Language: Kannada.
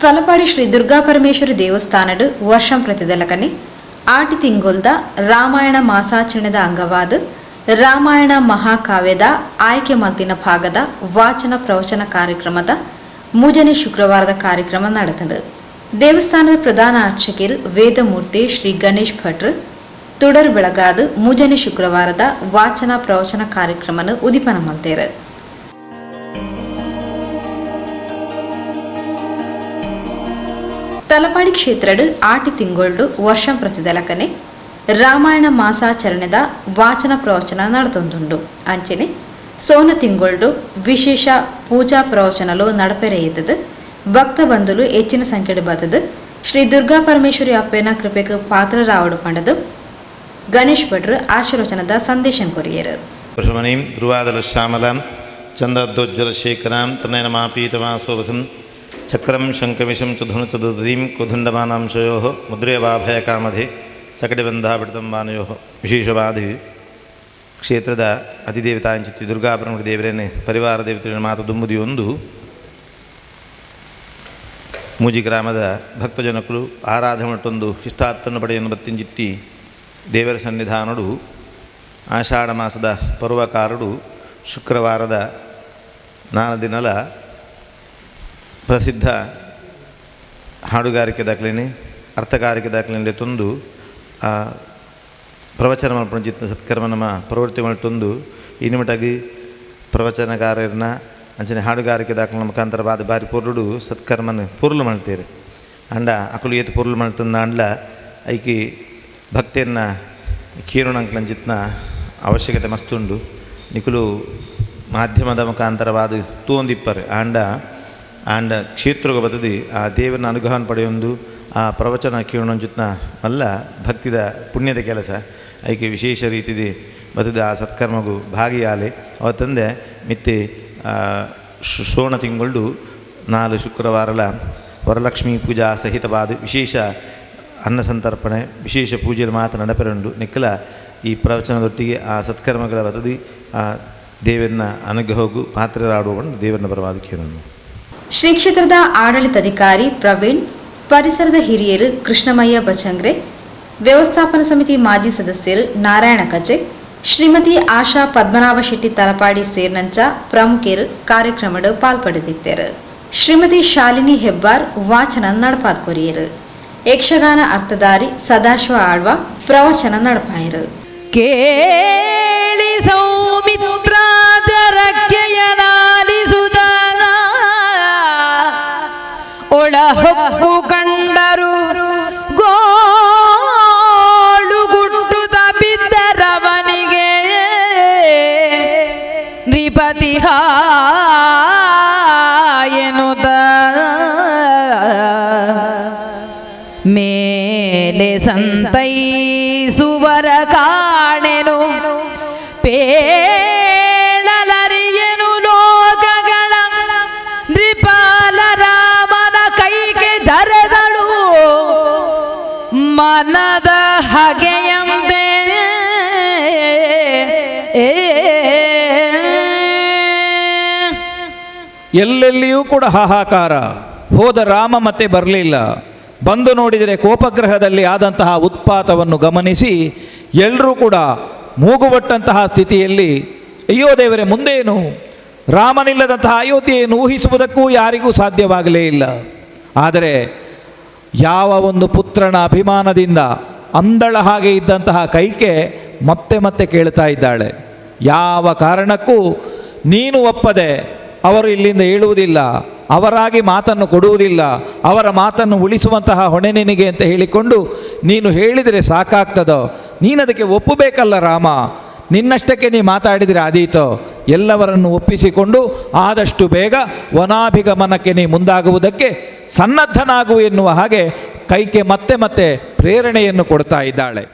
ತಲಪಾಡಿ ಶ್ರೀ ದುರ್ಗಾಪರಮೇಶ್ವರಿ ದೇವಸ್ಥಾನದ ವರ್ಷಂ ಪ್ರತಿದಲಕನೆ ಆಟಿ ತಿಂಗೊಲ್ದ ರಾಮಾಯಣ ಮಾಸಾಚರಣೆದ ಅಂಗವಾದ ರಾಮಾಯಣ ಮಹಾಕಾವ್ಯದ ಆಯ್ಕೆ ಮಲ್ತಿನ ಭಾಗದ ವಾಚನ ಪ್ರವಚನ ಕಾರ್ಯಕ್ರಮದ ಮೂಜನೆ ಶುಕ್ರವಾರದ ಕಾರ್ಯಕ್ರಮ ನಡೆತದೆ. ದೇವಸ್ಥಾನದ ಪ್ರಧಾನ ಅರ್ಚಕರು ವೇದಮೂರ್ತಿ ಶ್ರೀ ಗಣೇಶ್ ಭಟ್ರು ತುಡರ್ ಬೆಳಗಾದ ಮೂಜನೆ ಶುಕ್ರವಾರದ ವಾಚನ ಪ್ರವಚನ ಕಾರ್ಯಕ್ರಮನ ಉದಿಪನ ಮಲ್ತೇರು. ತಲಪಾಡಿ ಕ್ಷೇತ್ರದ ಆಟಿ ತಿಂಗೊಳ್ಳು ವರ್ಷಂ ಪ್ರತಿದಲಕನೆ ರಾಮಾಯಣ ಮಾಸಾಚರಣೆದ ವಾಚನ ಪ್ರವಚನ ನಡೆದೊಂದುಂಡು. ಅಂಚನೆ ಸೋನ ತಿಂಗೊಳ್ಳು ವಿಶೇಷ ಪೂಜಾ ಪ್ರವಚನಲು ನಡಪೆರೆಯಿತದು. ಭಕ್ತ ಬಂಧುಲು ಹೆಚ್ಚಿನ ಸಂಖ್ಯೆಡು ಬರ್ತದು. ಶ್ರೀ ದುರ್ಗಾ ಪರಮೇಶ್ವರಿ ಅಪ್ಪನ ಕೃಪೆಗೆ ಪಾತ್ರರಾವಡು ಪಂಡದು ಗಣೇಶ್ ಭಟ್ರು ಆಶೀರ್ವಚನದ ಸಂದೇಶ ಕೊರಿಯರು. ಧ್ರುವಾದಲ ಶ್ಯಾಮಲಾಂ ಚಂದ್ರೋಜ್ವಲ ಶೇಖರಾಂ ತನಯನಮಾಪೀತವಾಸೋವಸಂ ಚಕ್ರಂ ಶಂಕವಿಷಂ ಚ ಧನುಚದುದೀಂ ಕುಧುಂಡಮಾನಾಂಶಯೋ ಮುದ್ರೇವಾಭಯ ಕಾಮಧೆ ಸಕಟಿಬಂಧಾಪಿಡಿತಂಬಾನಯೋ. ವಿಶೇಷವಾದ ಕ್ಷೇತ್ರದ ಅಧಿದೇವತಾಂಚಿತ್ತಿ ದುರ್ಗಾಪರಮೇಶ್ವರಿ ದೇವರೇನೆ ಪರಿವಾರ ದೇವತೆಗಳ ಮಾತು ದುಂಬುದಿಯೊಂದು ಮೂಜಿ ಗ್ರಾಮದ ಭಕ್ತಜನಕರು ಆರಾಧನೆ ಮಟ್ಟೊಂದು ಶಿಷ್ಟಾತ್ತನ್ನು ಪಡೆಯನ್ನು ಬತ್ತಿಂಜಿತ್ತಿ ದೇವರ ಸನ್ನಿಧಾನಡು ಆಷಾಢ ಮಾಸದ ಪರ್ವಕಾರಡು ಶುಕ್ರವಾರದ 4 ದಿನಗಳ ಪ್ರಸಿದ್ಧ ಹಾಡುಗಾರಿಕೆ ದಾಖಲೆನೆ ಅರ್ಥಕಾರಿಕೆ ದಾಖಲೆ ತಂದು ಪ್ರವಚನ ಮಲ್ಪಂಜಿತ್ತ ಸತ್ಕರ್ಮ ನಮ್ಮ ಪ್ರವೃತ್ತಿ ಮಲ್ಟೊಂದು ಇನಿಮಟಾಗಿ ಪ್ರವಚನಕಾರರನ್ನ ಅಂಚನೆ ಹಾಡುಗಾರಿಕೆ ದಾಖಲೆ ಮುಖಾಂತರ ಬಾರಿ ಪೊರ್ಲು ಸತ್ಕರ್ಮನ ಪೊರ್ಲು ಮಾಡ್ತೀರಿ ಅಂಡ ಅಕಲು ಏತು ಪೊರ್ಲು ಮಾಡ್ತಂದ ಅಂಡ್ಲ ಐಕಿ ಭಕ್ತಿಯನ್ನು ಕೀರುಣಂಕ್ಲಂಚಿತ್ನ ಅವಶ್ಯಕತೆ ಮಸ್ತುಂಡು. ನಿಕುಲು ಮಾಧ್ಯಮದ ಮುಖಾಂತರವಾದ ತೂಂದಿಪ್ಪರು ಆಂಡ ಕ್ಷೇತ್ರಕ್ಕೆ ಬರ್ತದೆ ಆ ದೇವರನ್ನ ಅನುಗ್ರಹ ಪಡೆಯೊಂದು ಆ ಪ್ರವಚನ ಕೇಳೋಂಜಿತ್ನ ಮಲ್ಲ ಭಕ್ತಿದ ಪುಣ್ಯದ ಕೆಲಸ ಐಕೆ ವಿಶೇಷ ರೀತಿದೆ ಬರ್ತದೆ. ಆ ಸತ್ಕರ್ಮಗೂ ಭಾಗಿಯಾಲೆ ಅವತ್ತಂದೆ ಮಿತ್ತೆ ಶೋಣ ತಿಂಗಳು 4 ಶುಕ್ರವಾರಲ ವರಲಕ್ಷ್ಮೀ ಪೂಜಾ ಸಹಿತವಾದ ವಿಶೇಷ ಅನ್ನ ಸಂತರ್ಪಣೆ ವಿಶೇಷ ಪೂಜೆಯಲ್ಲಿ ಮಾತ್ರ ನಡೆಪೆರಂಡು ನಿಕ್ಕಲ ಈ ಪ್ರವಚನದೊಟ್ಟಿಗೆ ಆ ಸತ್ಕರ್ಮಗಳ ಬರ್ತದೆ. ಆ ದೇವರನ್ನ ಅನುಗ್ರಹಗೂ ಪಾತ್ರರಾಡುವ ದೇವರನ್ನ ಬರವಾದ ಕೇಳೋಣ. ಶ್ರೀ ಕ್ಷೇತ್ರದ ಆಡಳಿತಾಧಿಕಾರಿ ಪ್ರವೀಣ್, ಪರಿಸರದ ಹಿರಿಯರು ಕೃಷ್ಣಮಯ್ಯ ಬಚಂಗ್ರೆ, ವ್ಯವಸ್ಥಾಪನಾ ಸಮಿತಿ ಮಾಜಿ ಸದಸ್ಯರು ನಾರಾಯಣ ಕಜೆ, ಶ್ರೀಮತಿ ಆಶಾ ಪದ್ಮನಾಭ ಶೆಟ್ಟಿ ತಲಪಾಡಿ ಸೇರಿನಂಚ ಪ್ರಮುಖರು ಕಾರ್ಯಕ್ರಮದ ಪಾಲ್ಪಡೆದಿದ್ದರು. ಶ್ರೀಮತಿ ಶಾಲಿನಿ ಹೆಬ್ಬಾರ್ ವಾಚನ ನಡಪಾದ ಕೊರಿಯರು. ಯಕ್ಷಗಾನ ಅರ್ಥಧಾರಿ ಸದಾಶಿವ ಆಳ್ವ ಪ್ರವಚನ ನಡಪಾಯರು. ಕೇಳಿ ಸೌಮಿತ್ರಾಜರಕ್ಕೆಯನಾಲಿಸುದ ಒಳ ಹೊಕ್ಕು ಕಂಡರು ಗೋಳು ಗುಟ್ಟುತ್ತ ಬಿದ್ದರವನಿಗೆ ನೃಪತಿ ಎನ್ನುತ್ತ ಮೇಲೆ ಸಂತೈಸುವರ ಕಾಣೆನು ಪೇಳಲರಿಯನು ಲೋಕಗಳ ನೃಪಾಲ ರಾಮನ ಕೈಗೆ ಜರೆದಳು ಮನದ ಹಗೆಯಂಬೆ ಎಲ್ಲೆಲ್ಲಿಯೂ ಕೂಡ ಹಾಹಾಕಾರ. ಹೋದ ರಾಮ ಮತ್ತೆ ಬರಲಿಲ್ಲ. ಬಂದು ನೋಡಿದರೆ ಕೋಪಗ್ರಹದಲ್ಲಿ ಆದಂತಹ ಉತ್ಪಾತವನ್ನು ಗಮನಿಸಿ ಎಲ್ಲರೂ ಕೂಡ ಮೂಗುಬಟ್ಟಂತಹ ಸ್ಥಿತಿಯಲ್ಲಿ ಅಯ್ಯೋ ದೇವರೇ ಮುಂದೇನು, ರಾಮನಿಲ್ಲದಂತಹ ಅಯೋಧ್ಯೆಯನ್ನು ಊಹಿಸುವುದಕ್ಕೂ ಯಾರಿಗೂ ಸಾಧ್ಯವಾಗಲೇ ಇಲ್ಲ. ಆದರೆ ಯಾವ ಒಂದು ಪುತ್ರನ ಅಭಿಮಾನದಿಂದ ಅಂದಳ ಹಾಗೆ ಇದ್ದಂತಹ ಕೈಕೆ ಮತ್ತೆ ಮತ್ತೆ ಕೇಳ್ತಾ ಇದ್ದಾಳೆ, ಯಾವ ಕಾರಣಕ್ಕೂ ನೀನು ಒಪ್ಪದೆ ಅವರು ಇಲ್ಲಿಂದ ಏಳುವುದಿಲ್ಲ, ಅವರಾಗಿ ಮಾತನ್ನು ಕೊಡುವುದಿಲ್ಲ, ಅವರ ಮಾತನ್ನು ಉಳಿಸುವಂತಹ ಹೊಣೆ ನಿನಗೆ ಅಂತ ಹೇಳಿಕೊಂಡು ನೀನು ಹೇಳಿದರೆ ಸಾಕಾಗ್ತದೋ, ನೀನದಕ್ಕೆ ಒಪ್ಪಬೇಕಲ್ಲ ರಾಮ, ನಿನ್ನಷ್ಟಕ್ಕೆ ನೀ ಮಾತಾಡಿದರೆ ಆದೀತೋ. ಎಲ್ಲವರನ್ನು ಒಪ್ಪಿಸಿಕೊಂಡು ಆದಷ್ಟು ಬೇಗ ವನಾಭಿಗಮನಕ್ಕೆ ನೀ ಮುಂದಾಗುವುದಕ್ಕೆ ಸನ್ನದ್ಧನಾಗು ಎನ್ನುವ ಹಾಗೆ ಕೈಕೆ ಮತ್ತೆ ಮತ್ತೆ ಪ್ರೇರಣೆಯನ್ನು ಕೊಡ್ತಾ ಇದ್ದಾಳೆ.